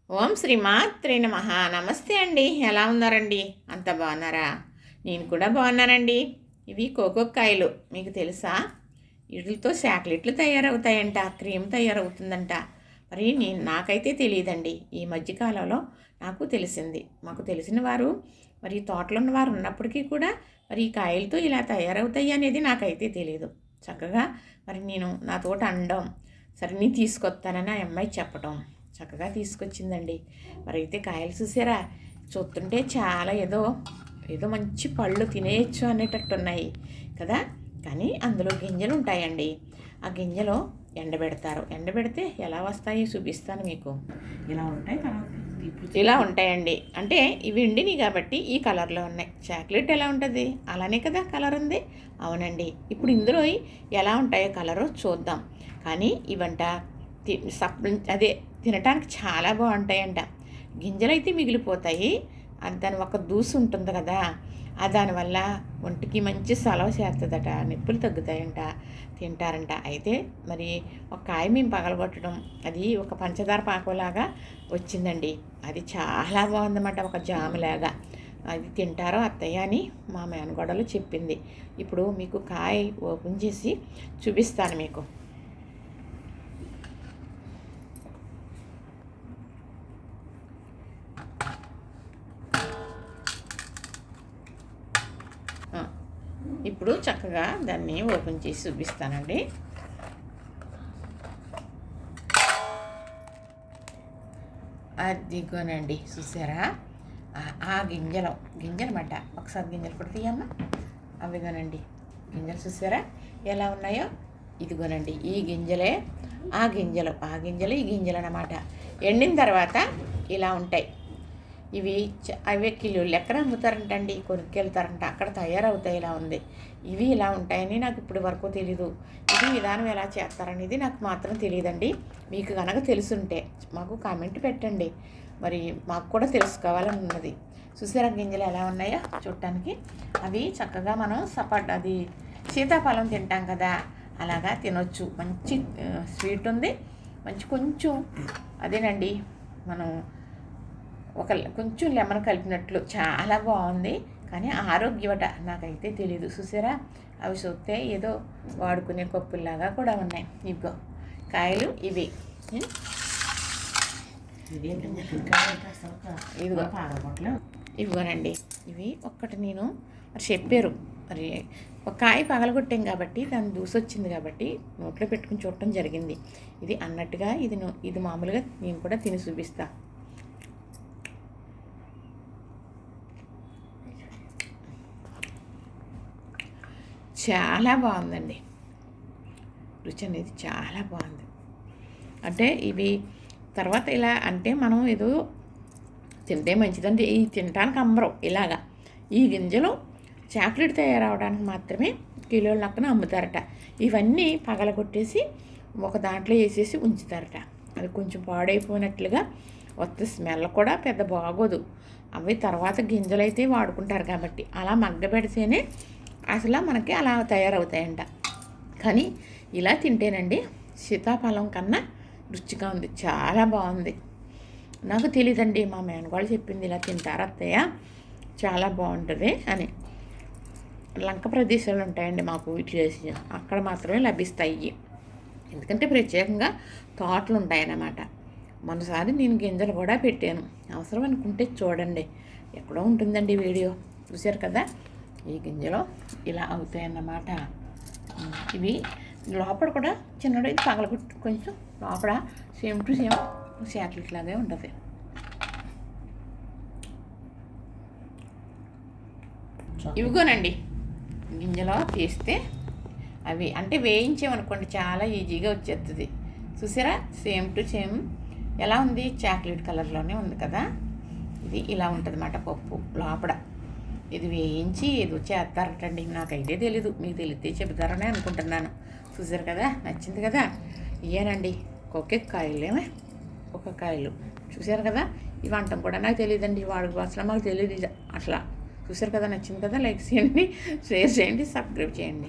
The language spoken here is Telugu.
ఓం శ్రీ మాత్రే నమః. నమస్తే అండి. ఎలా ఉన్నారండి? అంత బాగున్నారా? నేను కూడా బాగున్నానండి. ఇవి కోకోకాయలు మీకు తెలుసా? వీటితో చాక్లెట్లు తయారవుతాయంట, క్రీమ్ తయారవుతుందంట. మరి నాకైతే తెలియదండి. ఈ మధ్యకాలంలో నాకు తెలిసింది. మాకు తెలిసిన వారు మరి తోటలో ఉన్నవారు ఉన్నప్పటికీ కూడా మరి ఈ కాయలతో ఇలా తయారవుతాయి అనేది నాకైతే తెలియదు. చక్కగా మరి నేను నా తోట అనడం, సరే నేను తీసుకొస్తానని ఆ అమ్మాయి చెప్పడం చక్కగా తీసుకొచ్చిందండి. మరి అయితే కాయలు చూసారా? చూస్తుంటే చాలా ఏదో ఏదో మంచి పళ్ళు తినేయచ్చు అనేటట్టు ఉన్నాయి కదా. కానీ అందులో గింజలు ఉంటాయండి. ఆ గింజలు ఎండబెడతారు. ఎండబెడితే ఎలా వస్తాయో చూపిస్తాను మీకు. ఇలా ఉంటాయి. ఇలా ఉంటాయండి. అంటే ఇవి ఎండినాయి కాబట్టి ఈ కలర్లో ఉన్నాయి. చాక్లెట్ ఎలా ఉంటుంది అలానే కదా కలర్ ఉంది. అవునండి. ఇప్పుడు ఇందులో ఎలా ఉంటాయో కలరు చూద్దాం. కానీ ఇవంట అదే తినటానికి చాలా బాగుంటాయంట. గింజలైతే మిగిలిపోతాయి. దాని ఒక దూసు ఉంటుంది కదా, దానివల్ల ఒంటికి మంచి సలవ చేస్తుందట, నొప్పులు తగ్గుతాయంట, తింటారంట. అయితే మరి ఒక కాయ మేము పగలగొట్టడం, అది ఒక పంచదార పాకంలాగా వచ్చిందండి. అది చాలా బాగుందన్నమాట, ఒక జాములాగా. అది తింటారో అత్తయ్య అని మా మేనగోడలు చెప్పింది. ఇప్పుడు మీకు కాయ ఓపెన్ చేసి చూపిస్తాను మీకు. ఇప్పుడు చక్కగా దాన్ని ఓపెన్ చేసి చూపిస్తానండి. అదిగోనండి, చూసారా? ఆ గింజలు మాట. ఒకసారి గింజలు కూడా తీయమ్మా. అవిగోనండి గింజలు, చూసారా ఎలా ఉన్నాయో? ఇదిగోనండి ఈ గింజలే ఆ గింజలు ఈ గింజలు అన్నమాట. ఎండిన తర్వాత ఇలా ఉంటాయి. ఇవి అవే కిలోలు ఎక్కడ అమ్ముతారంటండి, కొనుక్కెళ్తారంట, అక్కడ తయారవుతాయి. ఇలా ఉంది. ఇవి ఇలా ఉంటాయని నాకు ఇప్పటి వరకు తెలీదు. ఇది విధానం ఎలా చేస్తారనేది నాకు మాత్రం తెలియదండి. మీకు కనుక తెలుసుంటే మాకు కామెంట్ పెట్టండి. మరి మాకు కూడా తెలుసుకోవాలని ఉన్నది. చూసారా గింజలు ఎలా ఉన్నాయో చూడటానికి? అవి చక్కగా మనం అది సీతాఫలం తింటాం కదా, అలాగా తినొచ్చు. మంచి స్వీట్ ఉంది, మంచి కొంచెం అదేనండి మనం కొంచెం లెమన్ కలిపినట్లు చాలా బాగుంది. కానీ ఆరోగ్యమట నాకైతే తెలీదు. చూసారా? అవి చూస్తే ఏదో వాడుకునే కప్పుల్లాగా కూడా ఉన్నాయి. ఇదిగో కాయలు ఇవి. ఇదిగోనండి ఇవి. ఒక్కటి నేను మరి చెప్పారు, మరి ఒక కాయ పగలగొట్టాం కాబట్టి దాన్ని దూసొచ్చింది కాబట్టి నోట్లో పెట్టుకుని చూడటం జరిగింది. ఇది అన్నట్టుగా ఇది మామూలుగా నేను కూడా తిని చూపిస్తా. చాలా బాగుందండి. రుచి అనేది చాలా బాగుంది. అంటే ఇవి తర్వాత ఇలా అంటే మనం ఏదో తింటే మంచిదంటే ఈ తినడానికి అమ్మరు ఇలాగా. ఈ గింజలు చాక్లెట్ తయారవడానికి మాత్రమే కిలోల లెక్కన అమ్ముతారట. ఇవన్నీ పగలగొట్టేసి ఒక దాంట్లో వేసేసి ఉంచుతారట. అది కొంచెం పాడైపోయినట్లుగా వస్తే స్మెల్ కూడా పెద్ద బాగోదు. అవి తర్వాత గింజలు అయితే వాడుకుంటారు కాబట్టి అలా మగ్గబెడితేనే అసలు మనకి అలా తయారవుతాయంట. కానీ ఇలా తింటేనండి సీతాఫలం కన్నా రుచిగా ఉంది, చాలా బాగుంది. నాకు తెలియదండి, మా మేనగోళ్ళు చెప్పింది ఇలా తింటారు అత్తయ్య, చాలా బాగుంటుంది అని. లంక ప్రదేశాలు ఉంటాయండి మాకు చేసి, అక్కడ మాత్రమే లభిస్తాయి. ఎందుకంటే ప్రత్యేకంగా తోటలు ఉంటాయన్నమాట. మొన్నసారి నేను గింజలు కూడా పెట్టాను, అవసరం అనుకుంటే చూడండి, ఎక్కడో ఉంటుందండి వీడియో. చూశారు కదా? ఈ గింజలు ఇలా అవుతాయన్నమాట. ఇవి లోపల కూడా చిన్నది పగలగొట్టు కొంచెం లోపల సేమ్ టు సేమ్ చాక్లెట్ లాగే ఉంటుంది. ఇవిగోనండి గింజలో తీస్తే అవి అంటే వేయించామనుకోండి చాలా ఈజీగా వచ్చేస్తుంది. చూసారా? సేమ్ టు సేమ్ ఎలా ఉంది? చాక్లెట్ కలర్లోనే ఉంది కదా. ఇది ఇలా ఉంటుంది అన్నమాట పప్పు లోపల. ఇది వేయించి ఏదో చేస్తారటండి, నాకైతే తెలీదు. మీకు తెలిస్తే చెబుతారని అనుకుంటున్నాను. చూసారు కదా? నచ్చింది కదా? ఇయ్యానండి కాయలేమే కాయలు. చూసారు కదా? ఈ వంటం కూడా నాకు తెలియదండి, వాడుక అసలు మాకు తెలియదు అసలు. చూసారు కదా? నచ్చింది కదా? లైక్ చేయండి, షేర్ చేయండి, సబ్స్క్రైబ్ చేయండి.